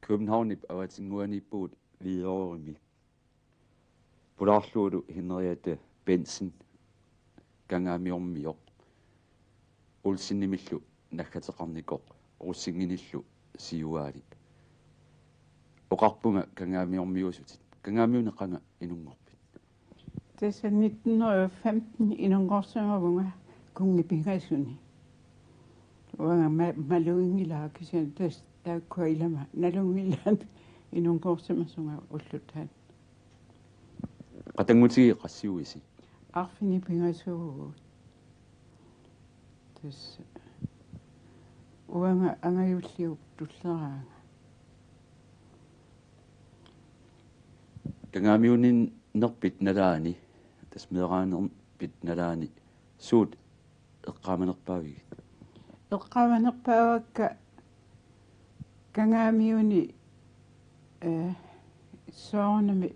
Københavnip avatinguanippuut Hvidovre Polarluudu Henriette Benson kangaamiormior ulsinnimillu naggateqarnikoq russinginillu siuaali oqarpunga kangaamiormiusutit kangaamiuneqanga inunngorpit Tässä 1915 inunngorsamavunga kungipingasuni uanga malungilaa kisen tästä taakkuilama nalungilaan inunngorsamassunga ullutaan qatangutigi qassiuisi arfini pingasuu tässä uanga angayulliu tulleraanga kangaamiunin nerpit nalaani tasmeeraanerpit nalaani suut eqqaamanerpaavigit eqqaamanerpaavakka kangaamiuni soornami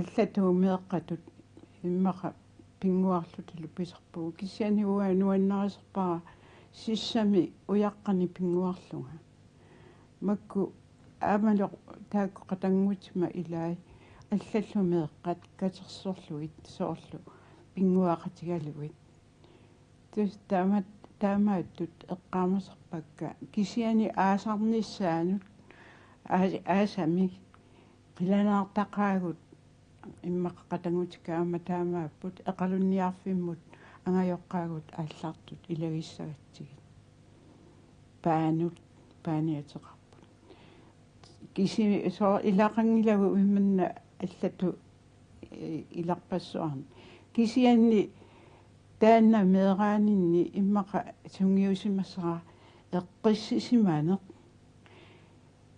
allatuumeeqqatut immaqa pinguarlutilu pisarpuu kisiani nuannariserpara sissami uyaqqani pinguarlunga makku aamaloq taakku qatangutima ilai аллаллумеэккат катерсорлуит соорлу пингуақатигалуит тус таамааттут эққаамасерпакка кисиани аасарниссаанут аасами қиланаартақаагут иммаққатангутикаама таамааппут эқалунниарфиммут ангайоққаагут ааллаартут илагиссагатсигит пааниатеқарпут кисими соо илақангилагу имманна аллату иларпассуарни кисианни таанна меэраанинни иммаqa сунгиусимассара эққиссисимаане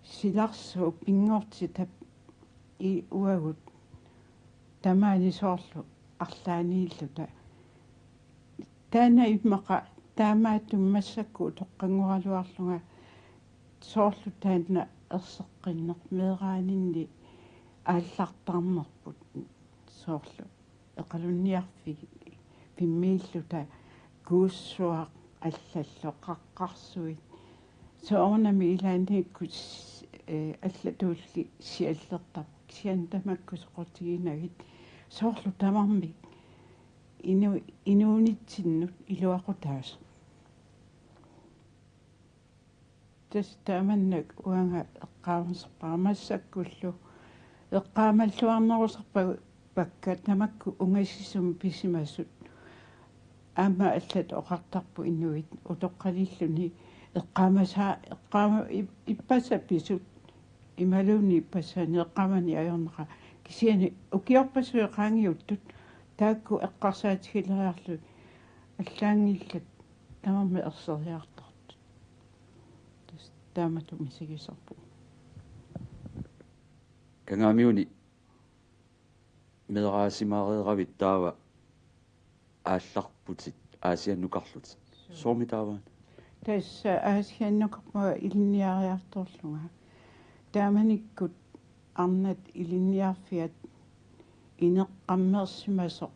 силарсу пингорти тап и уагут тамаани соорлу арлаанииллута таана иммаqa таамааттум массакку тоққангоралуарлунга соорлу таанна ерсеққиннеқ меэраанинни ааллартарнерпут соорлу эқалунниарфи пиммииллута кууссуақ аллалло қаққарсуит соорнами илааниккут аллатуулли сиаллертап сиантамакку соқортигинагит соорлу тамарми инуунитсиннут илуақутаас тастаманнак уанга эққаамасерпаа массаккуллу эққаамаллуарнерусерпагу пакка тамакку унгасисум писимассут аама аллат оқартарпу иннуит утоққалиллуни эққаама иппасапписут ималууни иппассаани эққамани аёрнеқа кисиани укиорпассуи qaangiuttut таакку эққарсаатигилериарлу аллаангиллат тамарми ерсериартартут тас таамату мисигисарпу кангаамиуни медерааsimaareeravit таава аалларпутит аасианнукарлутит соормитааваан тасса аасианнукарпаа илинниариарторлунга тааманиккут арнат илинниарфиат инеққаммерсимасоқ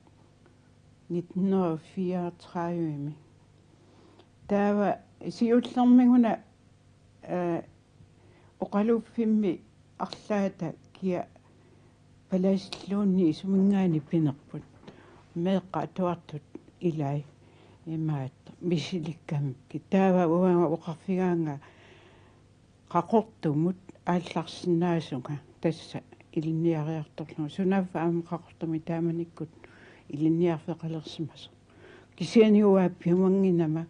1934 таава сиуллермигуна оқалуффимми арлаата кия паласлуунни сумингаани пинерпут меэққа туартут илай имаат мисиликкамки таава уанга оқарфигаанга қақортумут аалларсинаасунга тасса илинниариарторлуга сунаффа аама қақортуми тааманиккут илинниарфеқалерсимасо кисианиуааппиумангинама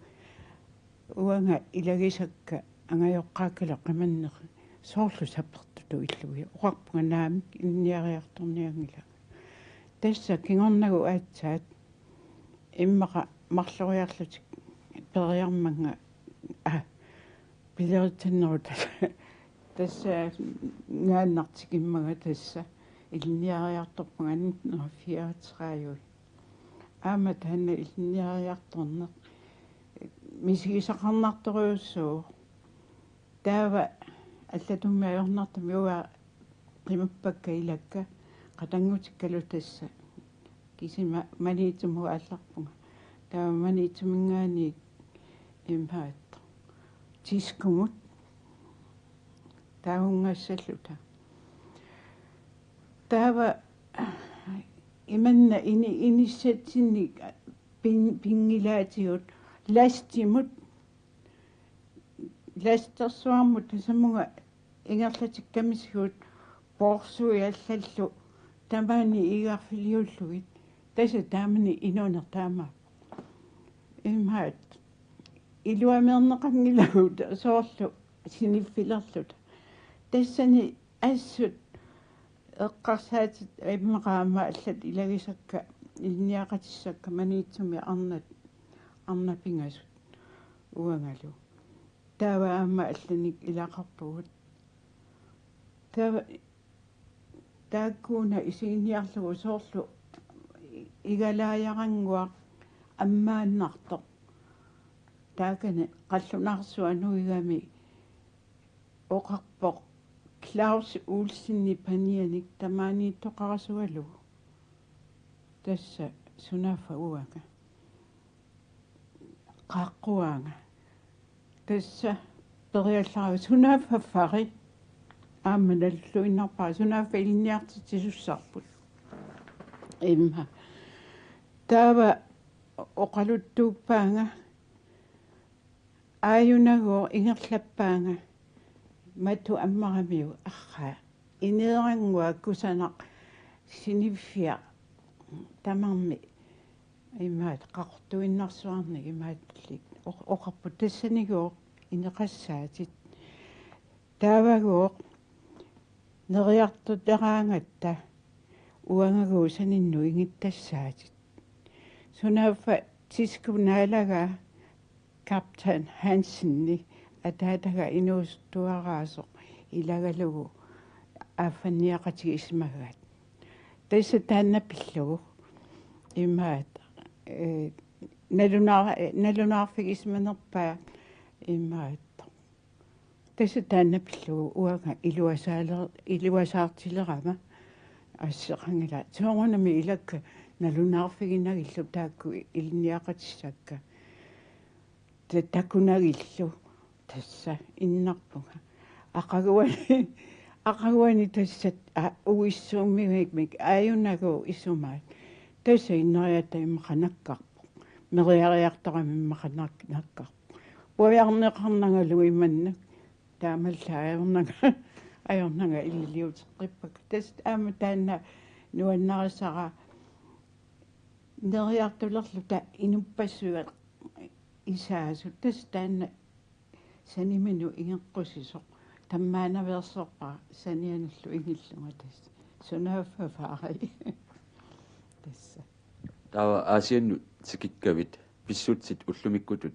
уанга илагисакка ангайоққааккала қиманнеқи соорлу саппертуту иллуи оқарпунга наамик илинниариарторниангила тасса кингорнагу аатсаат иммаqa марлориарлутик периарманга пилеритсиннерута тасса гааннартикиммага тасса илинниариарторпунга 1934 аама таанна илинниариарторнеқ мисигисақарнарториуссуу таава аллатуммаажорнартами уа qimappakka ilakka qatangutikkalo tassa kisima maniitsummu алларпунга таава маниitsумингаани импаат тискумут таунгассаллута таава иманна иниссатсинни пингилаатигут ластимут ластерсуармут тасамунга ингерлатиккамисгут порсуи аллаллу тамаани игарфилиуллугит таса таамани инуунертаама имаат илуамернеқангилагут соорлу синиффилерлут тассани ассут эққарсаатит иммақаама аллат илагисакка илниақатиссакка маниитсуми арнапингасут уангалу таава аама алланик илақарпугут таава тааккуна исигинниарлугу соорлу игалааяқангуа аммааннарто таакане қаллунаарсуа нуигами оқарпоқ Klaus Olsen panianik tamani toqarasualu tassa sunafa uanga qaaqquanga tassa periallaaru sunafa fari aamanallu innarpaa sunafa ilniartitisussarput imma taava oqaluttuuppaanga aayunago ingerlappaanga matu ammaramiu arra ineerangua kusanaq siniffia tamarmi imaat qaqortuinnarsuarnik imaatlik oqarpu tassaniguo ineqassaatit taavaguoq neriartuteraangatta uangaguu saninnu ingittassaatit sunaffa tiskunaalaga Kaptajn Hansenni атаатага инуустуарааsoq илагалугу ааффанниақатиги исмагаат тасса тааннапиллугу имаат налунаарфиг исманерпаа имаат тасса тааннапиллугу уага илуасаартилерама ассеқангила соорунами илакка налунаарфигинагиллу таакку илниақатиссакка такунагиллу тасса иннарпуга ақагуани тассат уиссууммигмик ааюнагу исумаат тасса иннериата иммақанаккарпу мериариартарами иммақанаккарпу уаярнеқарнагалу иманна таамаллааернага аёрнага иллиутеққиппак тасс аама таанна нуаннарисара нериартулерлу та инуппассуга исаасу тасс таанна санимину ингеққусисоқ таммаанаверсорпа санианаллу ингиллунга тасс сунаффафаари тасса таава аасианну тикиккавит писсутсит уллумиккутут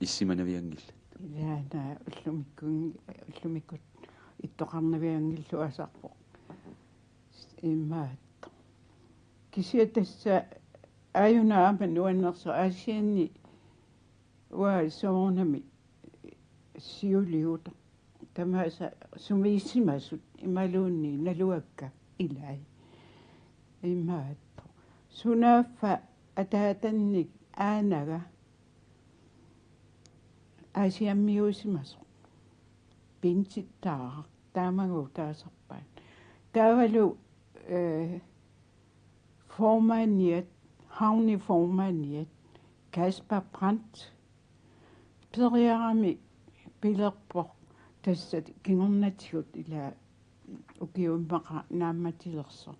иссиманавиангилла яана уллумиккут иттоқарнавиангиллу асарпо имаат кисиа тасса аюна аама нуаннерсо аасианни уа соонами сиулиута тамааса сумииссимасут ималуунни налуакка илай имаатто сунаффа атаатанник аанага асиаммиусимасо пинтиттаа таамагу таасарпаан таавалу форманиат хауни форманиат Kasper Brandt периарами пилерпо тассат кингорнатигут ила укиуммаqa наамматилерсо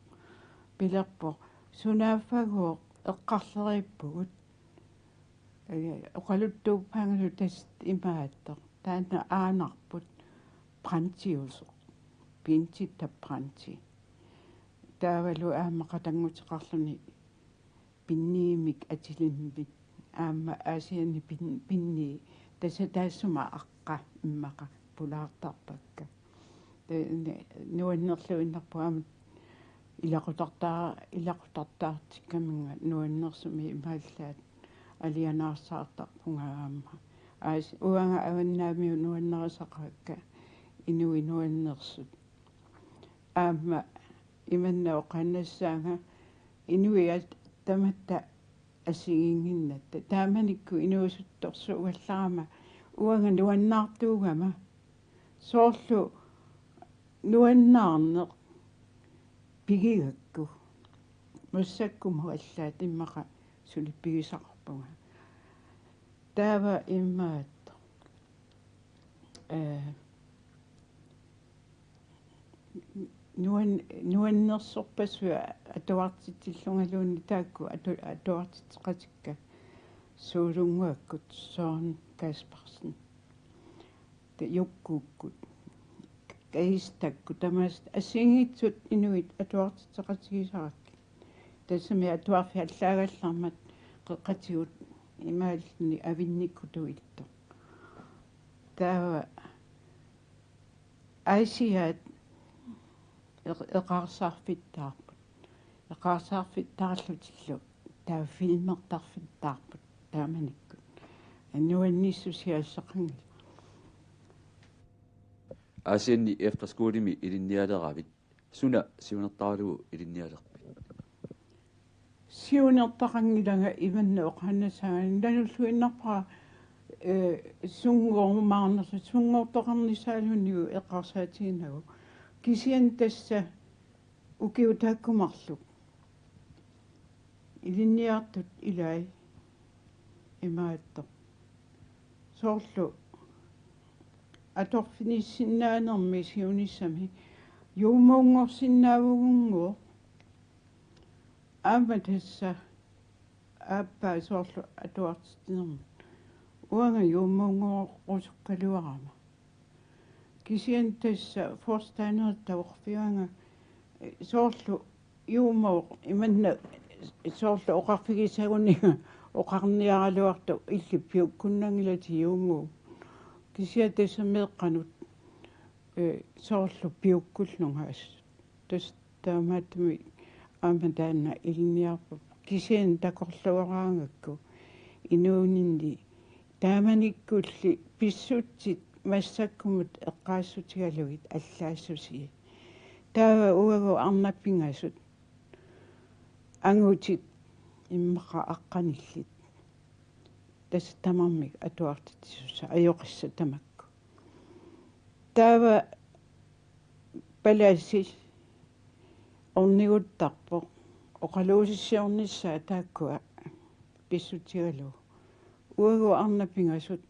пилерпо сунааффагоо эққарлериппугут оқалуттууппаангалу тасс имаатто таана аанарпут прантиусо пинтитта пранти таавалу аамақатангутеқарлуни пинниимик атилинмик аама аасиани пинни тасса таассума аққа иммақа пулаартарпакка нуаннерлуиннарпуама илақутартаартиккаминга нуаннерсуми имааллаат алианаарсаартарпунгаама аас уанга аваннаамиу нуаннерисақакка инуинуаннерсут аама иманна оқаннассаага инуиат таматта асигингиннатта тааманикку инуусутторсу уалларама уанга нуаннаартуугама соорлу nuannaarneq pigigakku массаккум аллаат иммаqa сулиппигисақарпунга таава иммаат нуаннерсорпассуа атуартитиллунгалуунни таакку атуартитеқатикка суулунгуаккут соорн Каспарсен те юккууккут каистакку тамаас ассингитсут инуит атуартитеқатигисаракки тассами атуарфи аллаагаллармат қеққатигут имааллни авинниккутуитто таава айсиат эқарсаарфиттаарпут эқарсаарфиттаарлутиллу таа филмертарфиттаарпут тааманиккут аннуанниссусиассақангил асианни эфтерскуулими илинниалеравит суна сиунертаралугу илинниалерпит сиунертақангилага иванна оқаннасаан налуллуиннарпара сунгоормаарнерсу сунгоортоқарнисаалунниу эқарсаатигинагу кисиан тасса укиутааккумарлу илинниартут илай имаатто соорлу аторфиниссиннаанерми сиуниссами юумуунгорсиннаавугунгуо аама тасса ааппаа соорлу атуартитинерми уанга юумуунгорусуккалуарама кисиан тасса форстайнер таорфиуанга соорлу юумоо иманна соорлу оқарфигисагуннига оқарниаралуарту иллиппиук куннангилати юумуу кисиа тасса меэққанут соорлу пиуккуллунгаас тас таамаатми ааматаана илниарпу кисиан такорлуараангакку инуунинни тааманиккулли писсутсит массаккумут эққаассутигалугит аллаассуси таава уагу арнаппингасут ангутит иммаqa аққаниллит тас тамармик атуартитсуса аёқисса тамакку таава паласи орнигуттарпо оқалуусиссиорниссаа тааккуа писсутигалу уагу арнаппингасут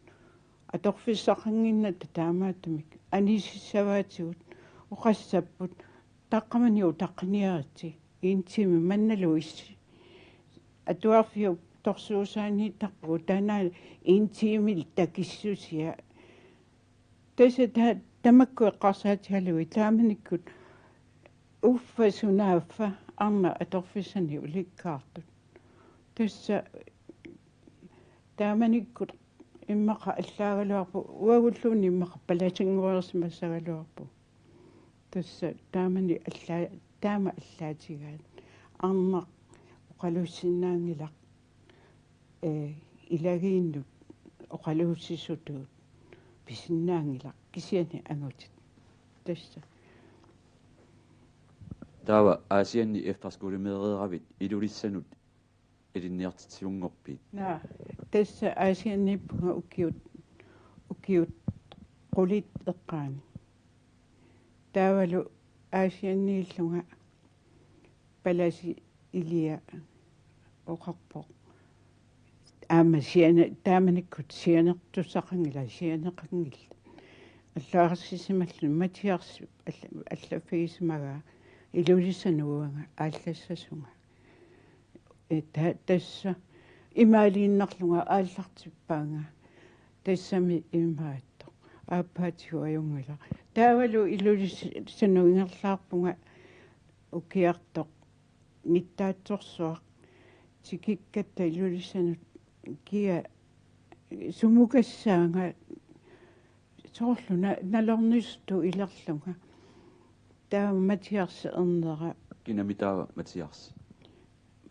аторфиссақангинната таамаатамик анисиссаваатигут оқассаппут таққаманиу таққиниарати интими манналу исси атуарфиу торсуусаани таққу танаа интимил такиссусиа таса тамакку эққарсаатигалуи тааманиккут уффасунааффа арна аторфиссани уликкаартут тасса тааманиккут иммаqa аллаагалуарпу уагуллуни иммаqa палатингуерсимассагалуарпу тасса таамани аллаа таама аллаатигаат арнақ оқалуссиннаангилақ илагииннут оқалууссисутуут писиннаангилақ кисиани ангутит тасса таава асианни эфтерскуулимеэреравит илулиссанут илинниартитсиунгорпит на тасса асианниппунга укиут qulит эққаани таавалу аасианнииллунга паласи илия оқарпо аама сиана тааманиккут сианертуссақангила сианеқангилла аллаарсисималлу матиарси аллаффигисимагаа илулиссанууага ааллассасунга тасса имаалииннарлунга ааллартиппаанга тассами имаатто ааппаатигуаюнгила таавалу илулиссануингерлаарпунга укиартоқ ниттаатсорсуақ тикиккатта илулиссанут киа сумукассаанга соорлу налорнисту илерлунга таама матиарси ернера кинамитаава матиарс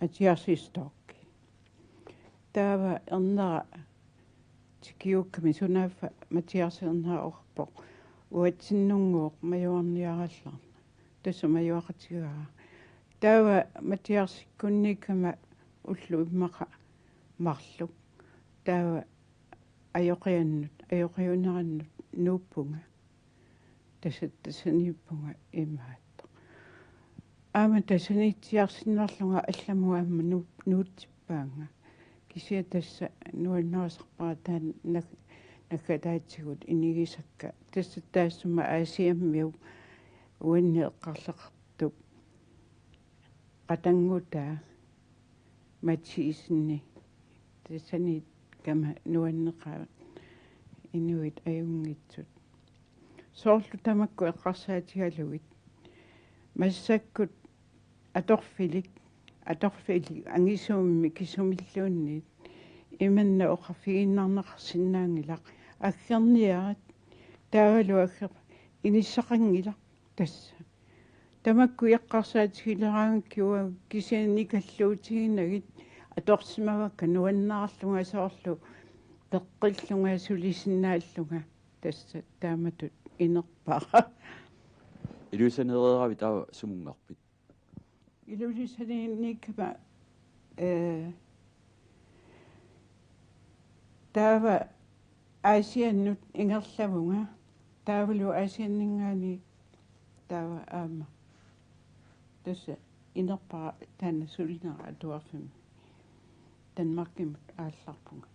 матиарсистокки таава ернера тикиукками сунааффа матиарси ернера орпоқ уатсиннунгууқ маюарниаралларна тасса маюақатигаа таава матиарсиккунникама уллу иммаqa марлу таава аёқианнут аёқиунераннут нууппунга тассаниппунга имаатто аама тассанитсиарсиннарлунга алламуаама нуутсиппаанга кисиа тасса нуаннаасарпара таан наккатаатсигут инигисакка тасса таассума аасиаммиу уанни эққарлеқартук qatanggutaa matchiisinni tassani kama nuanneqaa inuit ajungitsut soorlu tamakku eqqarsaatigalugit massakkut atorfili angisuummi kisumilluunniit imanna oqarfiginnarneqarsinnaangilaq aggerniarat taavalu agger inissaqangilaq tassa tamakku eqqarsaatigileраангкиуа кисианни каллуутигинагит аторсимавакка нуаннаарлунга соорлу пеққиллунга сулисиннааллунга тасса тааматут инерпара илусанерерави таава сумунгарпит илулисанинниккама таава аасианнут ингерлавунга таавалу аасианнингаани таава аама тасса инерпара таана сулинера атуарфим Danmarkimut аалларпунга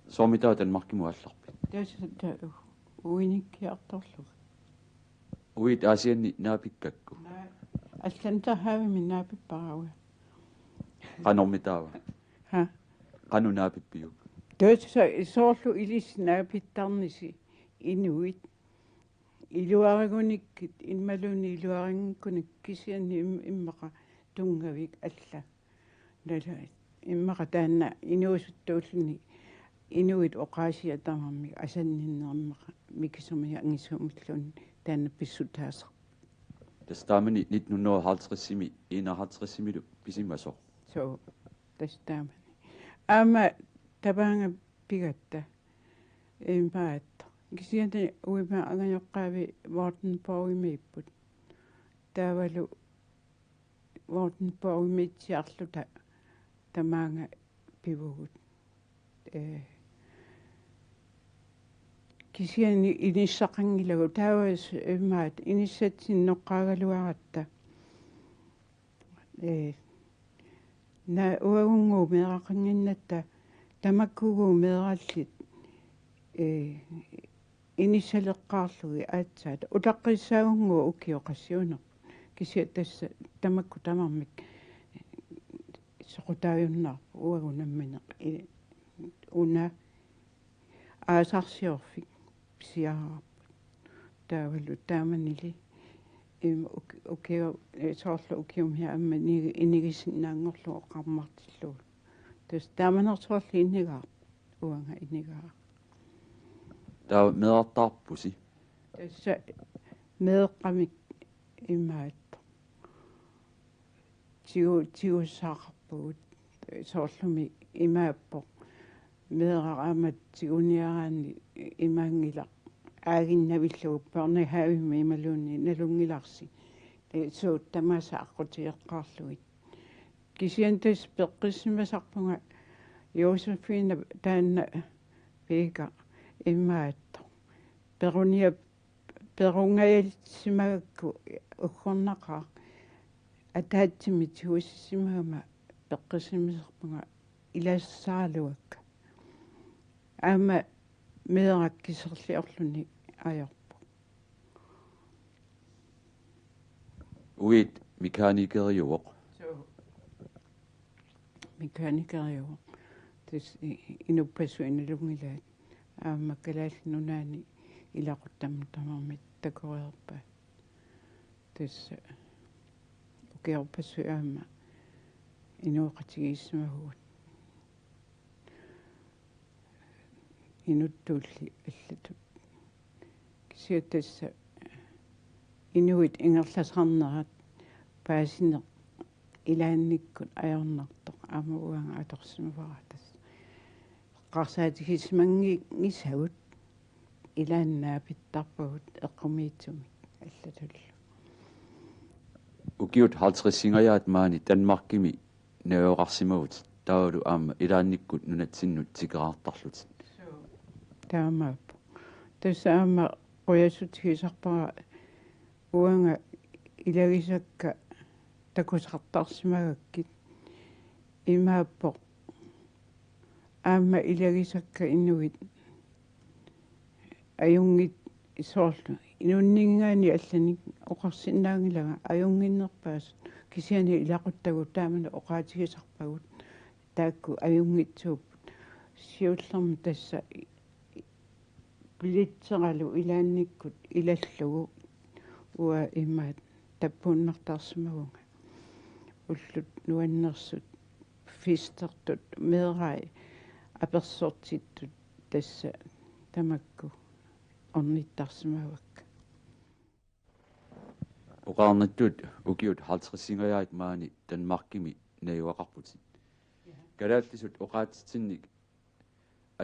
соомитаа Danmarkиму аалларпит тасса таа уиниккиарторлуга уит аасианни наапиккакку аллантархаави минаапиппарауа канормитаава ха кану наапиппиу тасса соорлу илиснаапиттарниси инуит илуаригуниккит иммалуни илуарингкуник кисианни иммаqa тунгавик алла нала иммаqa таанна инуусуттууллуни инуит оqaasiатамармик асанниннермаqa микисумиа ангисуумиллуни таанна писсутаасер тастаамани 1950-сими 51-симилу писимасо so тастаамани аама табаанга пигатта импаат кисианта уима агаёққаави вортенборгимииппут таавалу вортенборгимитсиарлута тамаанга пивугут кисиани иниссақангилагу таавас имаат иниссатсинноққаагалуаратта на уагунгу мерақангиннатта тамаккугу мерааллит иниссалеққаарлуги аатсаат улаққиссаагунгу укиоқассиунер кисиа тасса тамакку тамармик соқутааюннаар уагунамминеқ уна аасарсиорфик писиаараппут таавалу тааманили укио соорлу укиумхиа амма инигисиннаангорлу оқармартиллуу тас тааманерсуарли иннигаа уанга иннигаа таа мерартаарпуси тасса меэққамик имаат тиусаарпугут соорлуми имааппо меэраамат тигуниараани имаангилақ аагиннавиллугу пернихаавимми ималуунни налунгиларси суут тамаса аққутиеққаарлугит кисиантас пеққиссимасарпунга Josefina таанна пига имаатто перунгаялсимагакку уггорнақаа атаатсими тиуссимагама пеққиссимисерпунга илаассаалуакка аама меэраккисерлиорлуни аярпу уит меканикериуоқ меканикериуоқ тис инуппасуиналунгилаат аама калааллунунаани илақуттаммутамармит такориерпаат тис укиорпассу аама инуоқатигииссимагуут инуттуулли аллатут кисиатасса инуит ингерласарнерат паасинеқ илаанниккут аёрнартоқ аама уанга аторсимаваратас қарсаатигисманги гисагут илааннаапиттарпагут эққумиитсуми аллатуллу укиут 50-сингаjaat маани Danmarkими наёоқарсимавут таалу аама илаанниккут нунатсиннут тикераартарлут таамаап тасаама qoyasutigisarpara uanga ilagisakka takusaqartarsimagakkit imaappoq aamma ilagisakka inuit ajungit isoorlu inunningaani allanik oqarsinnaangilaga ajunginnerpaas kisiani ilaquttagu taamana oqaatigisarpagut taakku ajungitsuupput siullermu tassa pilitseralu ilaannikkut ilallugu ua imaat tappuunnartarsimagunga ullut nuannersut fistertut meerai apersortittut tassa tamakku ornittarsimavakka uqaarnattut ukiut 50-singajaat maani Danmarkimi nayuaqarputit kalaattisut uqaatitsinnik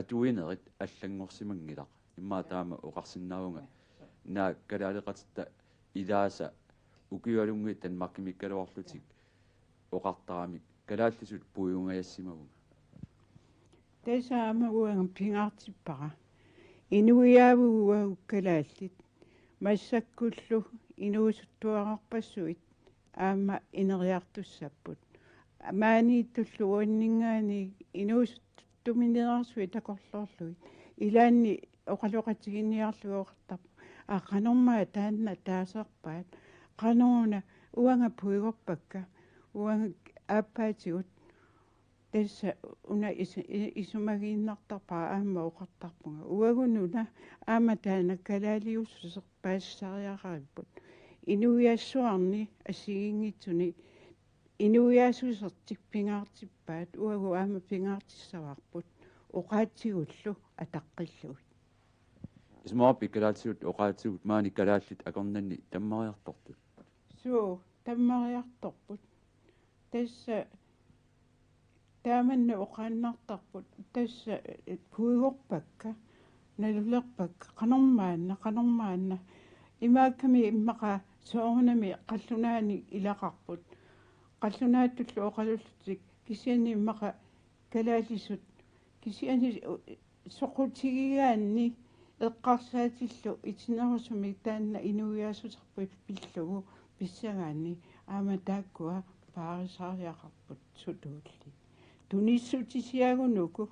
atuinerit allangorsimangilaq imma taama uqarsinnaavunga naa kalaaleqatitta ilaasa ukiualungi Danmarkimi kaluarlutik oqartarami kalaattisut puiungajassimagunga tasaama uanga pingaartippara inuiaavuguga ukkalaallit массаккуллу инуусуттуақарпассуит аама инериартуссаппут маанииттуллу уаннингаани инуусуттуминерарсуи такорлоорлуит илаанни оқалоқатигинниарлугу оқартарпу ақанормаа таанна таасарпаат қанууна уанга пуигорпакка уанга ааппаатигут тасса уна исумагииннартарпаа аама оқартарпунга уагунуна аама таана калаалиуссусерпаассариақариппут инуиассуарни ассигингитсуни инуиассусертик пингаартиппаат уагу аама пингаартиссаварпут оқаатсигуллу атаққиллуит исмаапи калаатсиут оқаатсигут маани калааллит акорнанни таммариартортут суу таммариарторпут тасса тааманна оқааннартарпут тасса пуигорпакка налулерпакка qanорmaanna имаакками иммаqa соорнами қаллунаани илақарпут қаллунааттуллу оқалуллутик кисиани иммаqa калаалисут кисиани соқутигигаанни эққарсаатиллу итинерусуми таанна инуиаасусарпут пиллугу писсагаанни аама тааккуа паарисариақарпут сутуулли туниссутисиагунуку